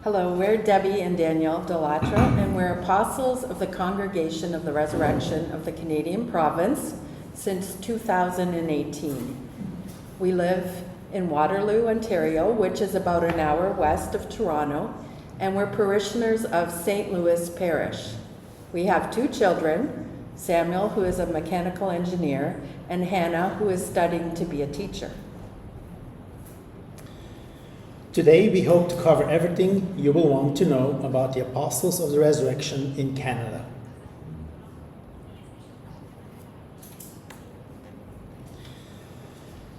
Hello, we're Debbie and Daniel Delattre, and we're apostles of the Congregation of the Resurrection of the Canadian Province since 2018. We live in Waterloo, Ontario, which is about an hour west of Toronto, and we're parishioners of St. Louis Parish. We have two children, Samuel, who is a mechanical engineer, and Hannah, who is studying to be a teacher. Today, we hope to cover everything you will want to know about the Apostles of the Resurrection in Canada.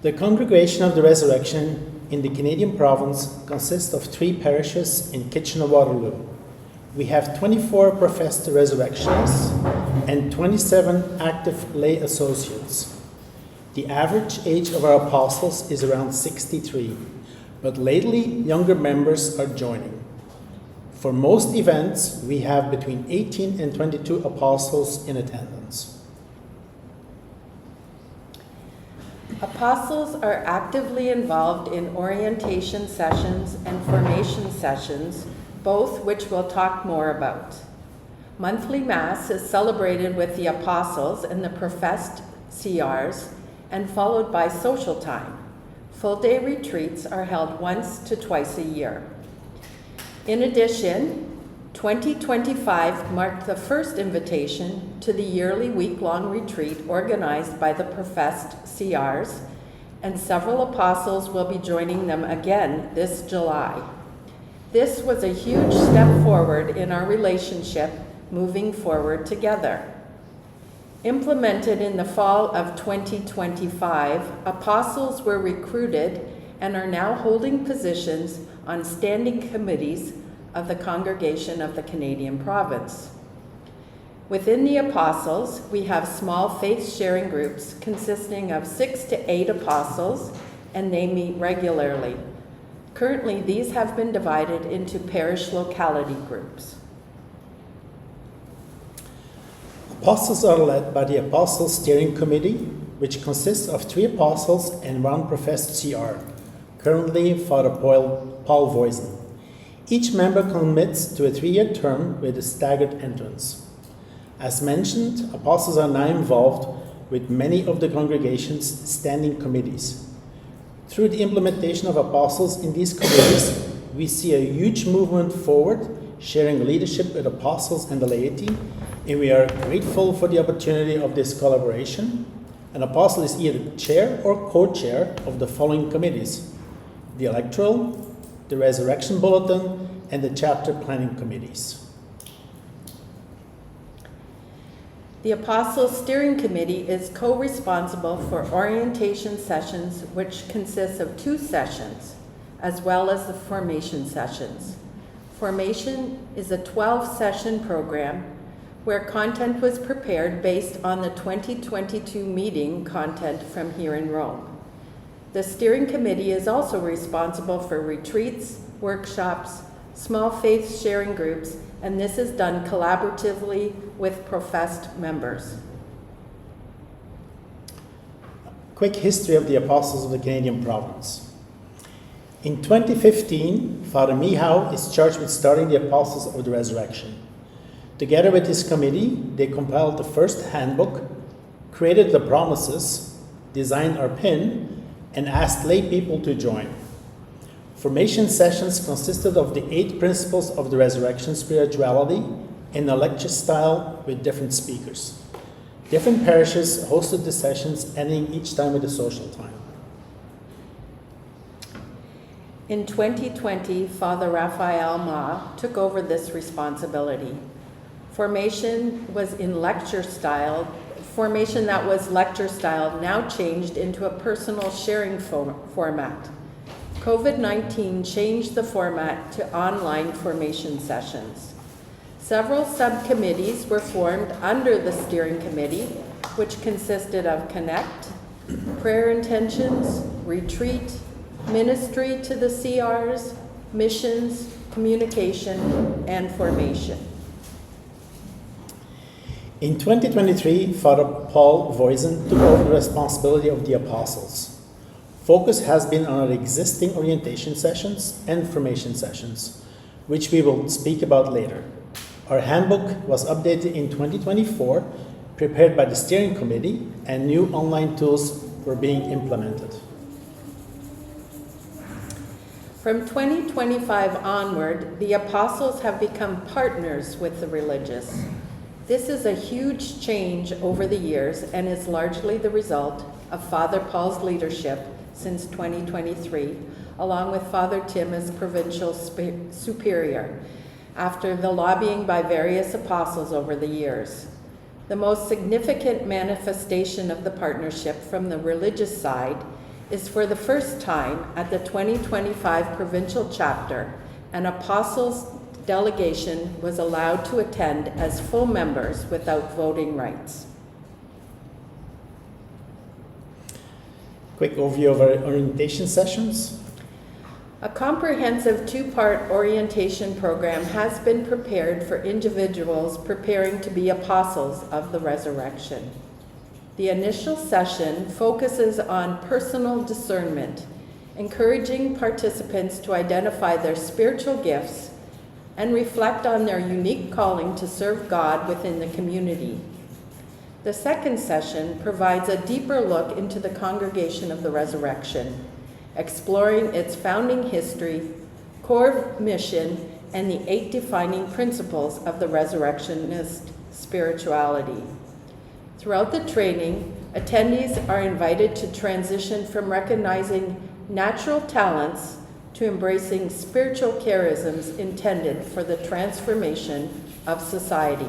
The Congregation of the Resurrection in the Canadian Province consists of 3 parishes in Kitchener-Waterloo. We have 24 professed resurrectionists and 27 active lay associates. The average age of our apostles is around 63. But lately, younger members are joining. For most events, we have between 18 and 22 apostles in attendance. Apostles are actively involved in orientation sessions and formation sessions, both which we'll talk more about. Monthly Mass is celebrated with the apostles and the professed CRs and followed by social time. Full-day retreats are held once to twice a year. In addition, 2025 marked the first invitation to the yearly week-long retreat organized by the professed CRs, and several apostles will be joining them again this July. This was a huge step forward in our relationship moving forward together. Implemented in the fall of 2025, apostles were recruited and are now holding positions on standing committees of the Congregation of the Canadian Province. Within the apostles, we have small faith-sharing groups consisting of 6 to 8 apostles, and they meet regularly. Currently, these have been divided into parish locality groups. Apostles are led by the Apostles Steering Committee, which consists of 3 apostles and 1 professed CR, currently Father Paul Voisin. Each member commits to a 3-year term with a staggered entrance. As mentioned, apostles are now involved with many of the congregation's standing committees. Through the implementation of apostles in these committees, we see a huge movement forward, sharing leadership with apostles and the laity, and we are grateful for the opportunity of this collaboration. An apostle is either chair or co-chair of the following committees: the electoral, the resurrection bulletin, and the chapter planning committees. The Apostles Steering Committee is co-responsible for orientation sessions, which consists of 2 sessions, as well as the formation sessions. Formation is a 12-session program where content was prepared based on the 2022 meeting content from here in Rome. The steering committee is also responsible for retreats, workshops, small faith sharing groups, and this is done collaboratively with professed members. Quick history of the Apostles of the Canadian Province. In 2015, Father Mihao is charged with starting the Apostles of the Resurrection. Together with his committee, they compiled the first handbook, created the promises, designed our pin, and asked lay people to join. Formation sessions consisted of the 8 principles of the resurrection spirituality in a lecture style with different speakers. Different parishes hosted the sessions, ending each time with a social time. In 2020, Father Raphael Ma took over this responsibility. Formation that was lecture style now changed into a personal sharing format. COVID-19 changed the format to online formation sessions. Several subcommittees were formed under the steering committee, which consisted of Connect, prayer intentions, retreat, ministry to the CRs, missions, communication, and formation. In 2023, Father Paul Voisin took over the responsibility of the apostles. Focus has been on our existing orientation sessions and formation sessions. which we will speak about later. Our handbook was updated in 2024, prepared by the steering committee, and new online tools were being implemented. From 2025 onward, the apostles have become partners with the religious. This is a huge change over the years and is largely the result of Father Paul's leadership since 2023, along with Father Tim as provincial superior, after the lobbying by various apostles over the years. The most significant manifestation of the partnership from the religious side is for the first time at the 2025 provincial chapter, an apostles' delegation was allowed to attend as full members without voting rights. Quick overview of our orientation sessions. A comprehensive two-part orientation program has been prepared for individuals preparing to be apostles of the resurrection. The initial session focuses on personal discernment, encouraging participants to identify their spiritual gifts and reflect on their unique calling to serve God within the community. The second session provides a deeper look into the Congregation of the Resurrection, exploring its founding history, core mission, and the 8 defining principles of the resurrectionist spirituality. Throughout the training, attendees are invited to transition from recognizing natural talents to embracing spiritual charisms intended for the transformation of society.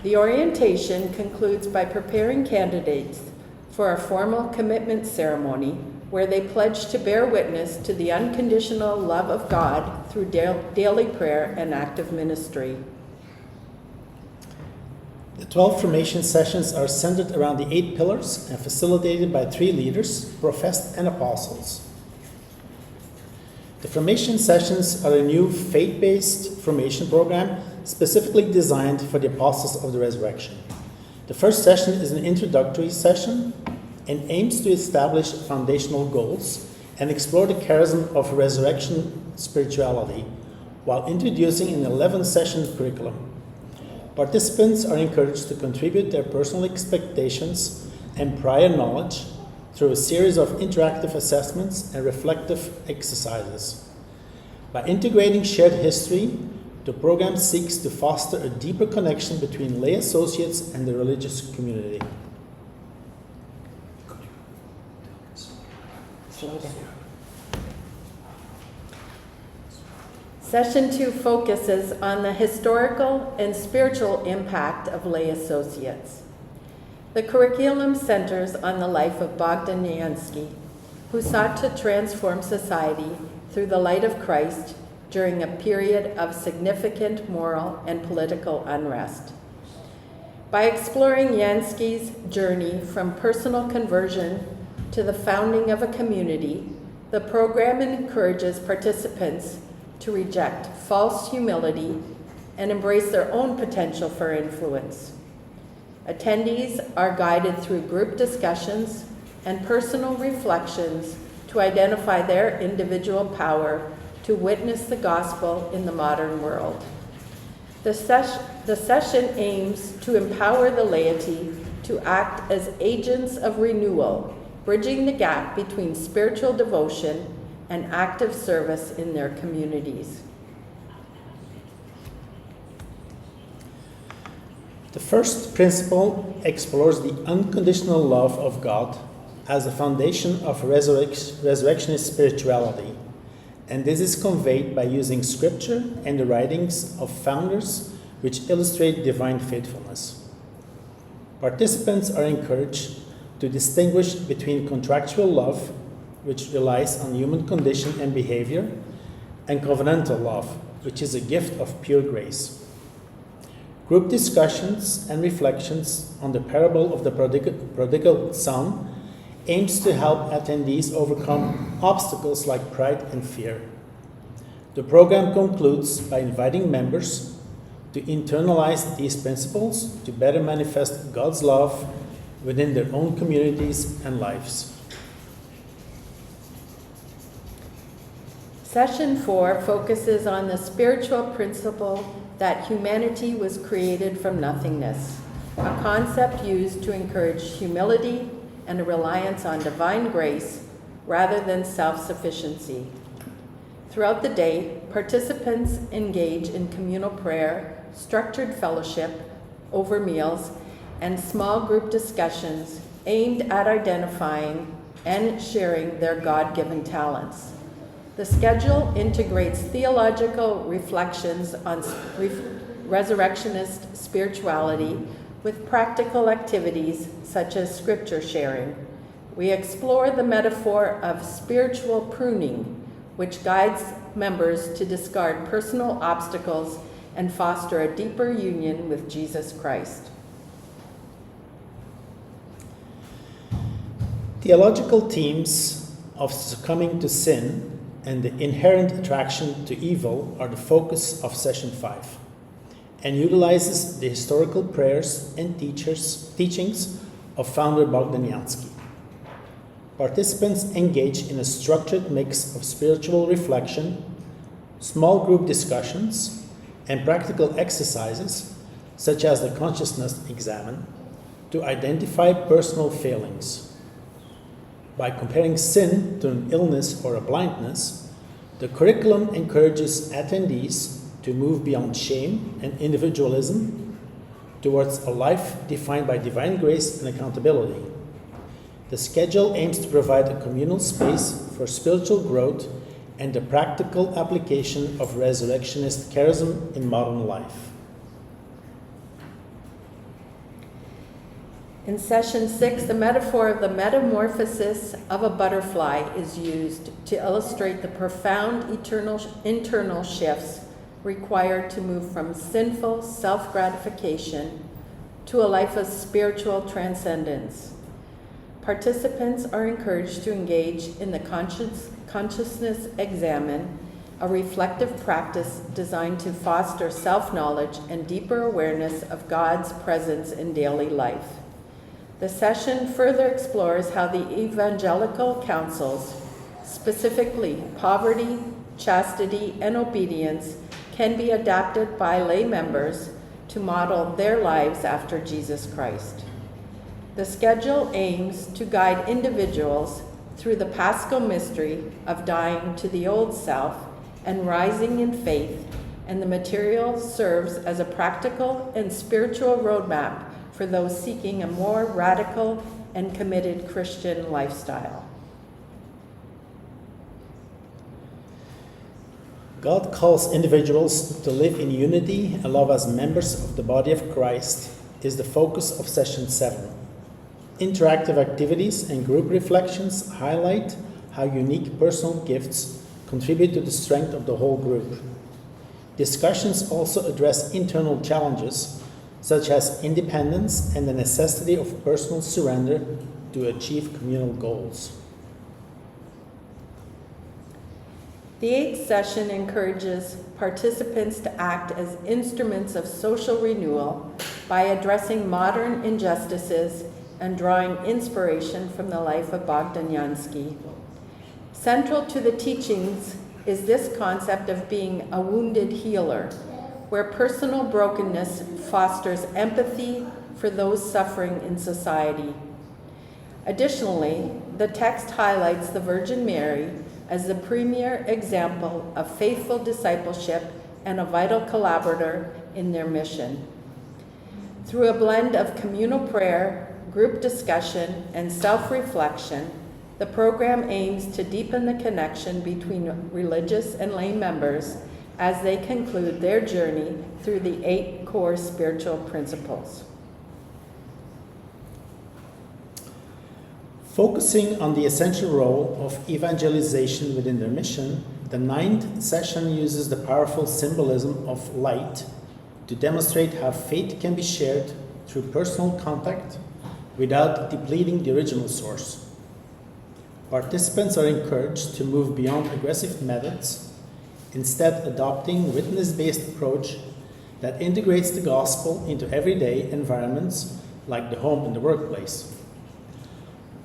The orientation concludes by preparing candidates for a formal commitment ceremony where they pledge to bear witness to the unconditional love of God through daily prayer and active ministry. The 12 formation sessions are centered around the 8 pillars and facilitated by 3 leaders, professed and apostles. The formation sessions are a new faith-based formation program specifically designed for the apostles of the resurrection. The first session is an introductory session and aims to establish foundational goals and explore the charism of resurrection spirituality while introducing an 11-session curriculum. Participants are encouraged to contribute their personal expectations and prior knowledge through a series of interactive assessments and reflective exercises. By integrating shared history, the program seeks to foster a deeper connection between lay associates and the religious community. Slow down. Session 2 focuses on the historical and spiritual impact of lay associates. The curriculum centers on the life of Bogdan Yansky, who sought to transform society through the light of Christ during a period of significant moral and political unrest. By exploring Yansky's journey from personal conversion to the founding of a community, the program encourages participants to reject false humility and embrace their own potential for influence. Attendees are guided through group discussions and personal reflections to identify their individual power to witness the gospel in the modern world. The session aims to empower the laity to act as agents of renewal, bridging the gap between spiritual devotion and active service in their communities. The first principle explores the unconditional love of God as a foundation of resurrectionist spirituality, and this is conveyed by using scripture and the writings of founders which illustrate divine faithfulness. Participants are encouraged to distinguish between contractual love, which relies on human condition and behavior, and covenantal love, which is a gift of pure grace. Group discussions and reflections on the parable of the prodigal son aims to help attendees overcome obstacles like pride and fear. The program concludes by inviting members to internalize these principles to better manifest God's love within their own communities and lives. Session 4 focuses on the spiritual principle that humanity was created from nothingness, a concept used to encourage humility and a reliance on divine grace rather than self-sufficiency. Throughout the day, participants engage in communal prayer, structured fellowship over meals, and small group discussions aimed at identifying and sharing their God-given talents. The schedule integrates theological reflections on resurrectionist spirituality with practical activities such as scripture sharing. We explore the metaphor of spiritual pruning, which guides members to discard personal obstacles and foster a deeper union with Jesus Christ. Theological themes of succumbing to sin and the inherent attraction to evil are the focus of Session 5, and utilizes the historical prayers and teachings of founder Bogdanyansky. Participants engage in a structured mix of spiritual reflection, small group discussions, and practical exercises, such as the consciousness examen, to identify personal failings. By comparing sin to an illness or a blindness, the curriculum encourages attendees to move beyond shame and individualism towards a life defined by divine grace and accountability. The schedule aims to provide a communal space for spiritual growth and the practical application of resurrectionist charism in modern life. In Session 6, the metaphor of the metamorphosis of a butterfly is used to illustrate the profound internal shifts required to move from sinful self-gratification to a life of spiritual transcendence. Participants are encouraged to engage in the consciousness examen, a reflective practice designed to foster self-knowledge and deeper awareness of God's presence in daily life. The session further explores how the evangelical counsels, specifically poverty, chastity, and obedience, can be adapted by lay members to model their lives after Jesus Christ. The schedule aims to guide individuals through the Paschal mystery of dying to the old self and rising in faith, and the material serves as a practical and spiritual roadmap for those seeking a more radical and committed Christian lifestyle. God calls individuals to live in unity and love as members of the body of Christ is the focus of Session 7. Interactive activities and group reflections highlight how unique personal gifts contribute to the strength of the whole group. Discussions also address internal challenges such as independence and the necessity of personal surrender to achieve communal goals. The 8th session encourages participants to act as instruments of social renewal by addressing modern injustices and drawing inspiration from the life of Bogdanyansky. Central to the teachings is this concept of being a wounded healer, where personal brokenness fosters empathy for those suffering in society. Additionally, the text highlights the Virgin Mary as the premier example of faithful discipleship and a vital collaborator in their mission. Through a blend of communal prayer, group discussion, and self-reflection, the program aims to deepen the connection between religious and lay members as they conclude their journey through the 8 core spiritual principles. Focusing on the essential role of evangelization within their mission, the 9th session uses the powerful symbolism of light to demonstrate how faith can be shared through personal contact without depleting the original source. Participants are encouraged to move beyond aggressive methods, instead adopting witness-based approach that integrates the gospel into everyday environments like the home and the workplace.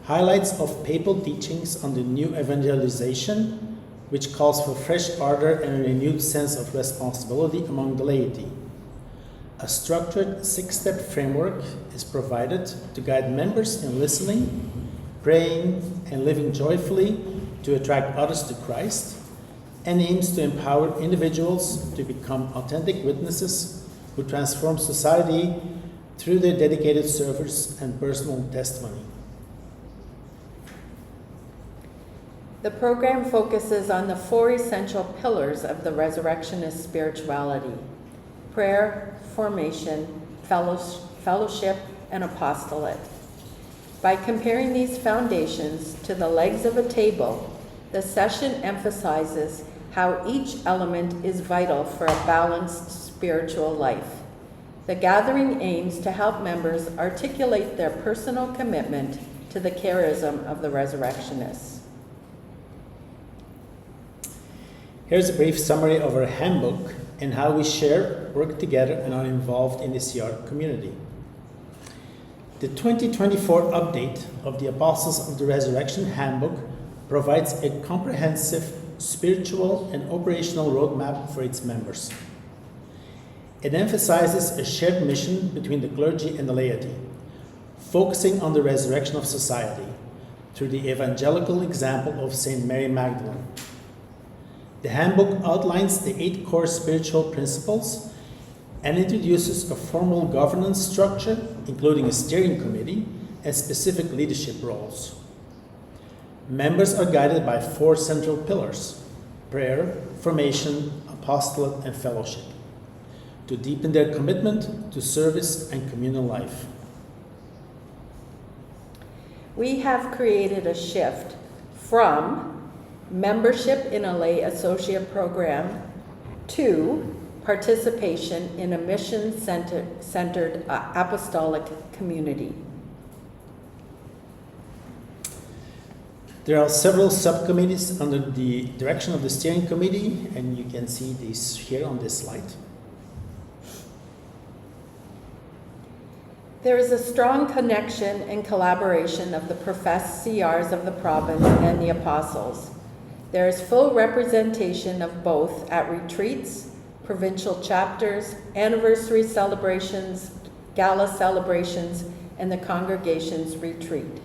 Highlights of papal teachings on the new evangelization which calls for fresh ardor and a renewed sense of responsibility among the laity. A structured 6-step framework is provided to guide members in listening, praying, and living joyfully to attract others to Christ, and aims to empower individuals to become authentic witnesses who transform society through their dedicated service and personal testimony. The program focuses on the 4 essential pillars of the resurrectionist spirituality: prayer, formation, fellowship, and apostolate. By comparing these foundations to the legs of a table, the session emphasizes how each element is vital for a balanced spiritual life. The gathering aims to help members articulate their personal commitment to the charism of the resurrectionists. Here's a brief summary of our handbook and how we share, work together, and are involved in the CR community. The 2024 update of the Apostles of the Resurrection Handbook provides a comprehensive spiritual and operational roadmap for its members. It emphasizes a shared mission between the clergy and the laity, focusing on the resurrection of society through the evangelical example of St. Mary Magdalene. The handbook outlines the 8 core spiritual principles and introduces a formal governance structure, including a steering committee and specific leadership roles. Members are guided by 4 central pillars: prayer, formation, apostolate, and fellowship, to deepen their commitment to service and communal life. We have created a shift from membership in a Lay Associate program to participation in a mission-centered apostolic community. There are several subcommittees under the direction of the steering committee, and you can see these here on this slide. There is a strong connection and collaboration of the professed CRs of the province and the apostles. There is full representation of both at retreats, provincial chapters, anniversary celebrations, gala celebrations, and the congregation's retreat.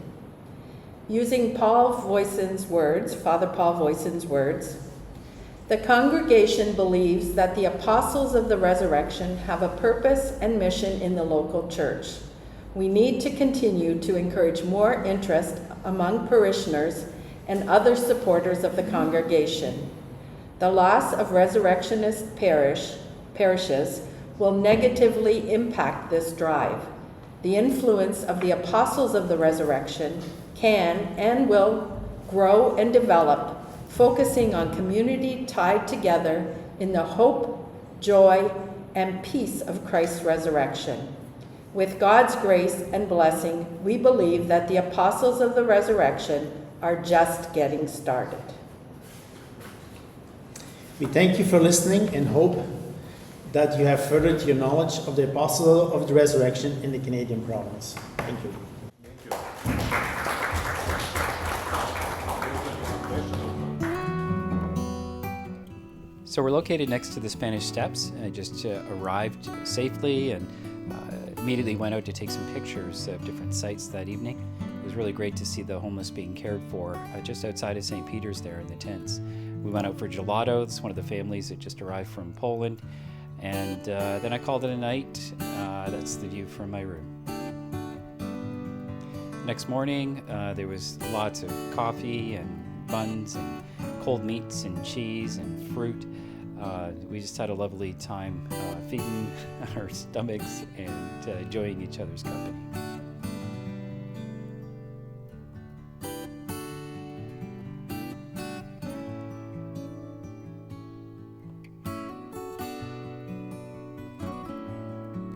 Using Father Paul Voisin's words, the congregation believes that the apostles of the resurrection have a purpose and mission in the local church. We need to continue to encourage more interest among parishioners and other supporters of the congregation. The loss of resurrectionist parishes will negatively impact this drive. The influence of the apostles of the resurrection can and will grow and develop, focusing on community tied together in the hope, joy, and peace of Christ's resurrection. With God's grace and blessing, we believe that the apostles of the resurrection are just getting started. We thank you for listening and hope that you have furthered your knowledge of the apostles of the resurrection in the Canadian province. Thank you. So we're located next to the Spanish Steps. I just arrived safely and immediately went out to take some pictures of different sites that evening. It was really great to see the homeless being cared for just outside of St. Peter's there in the tents. We went out for gelato. It's one of the families that just arrived from Poland. And then I called it a night. That's the view from my room. Next morning, there was lots of coffee and buns and cold meats and cheese and fruit. We just had a lovely time feeding our stomachs and enjoying each other's company.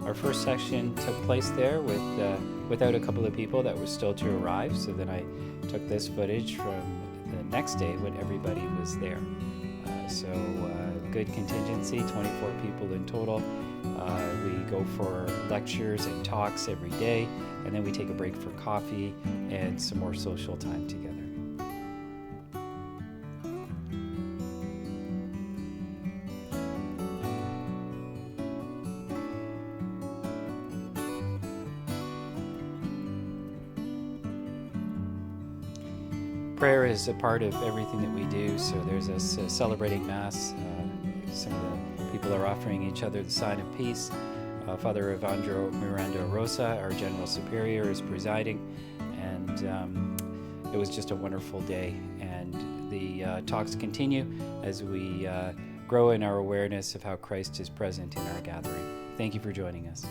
Our first session took place there without a couple of people that were still to arrive, so then I took this footage from the next day when everybody was there. Good contingency, 24 people in total. We go for lectures and talks every day, and then we take a break for coffee and some more social time together. Prayer is a part of everything that we do, so there's us celebrating Mass. Some of the people are offering each other the sign of peace. Father Evandro Miranda Rosa, our General Superior, is presiding, and it was just a wonderful day. And the talks continue as we grow in our awareness of how Christ is present in our gathering. Thank you for joining us.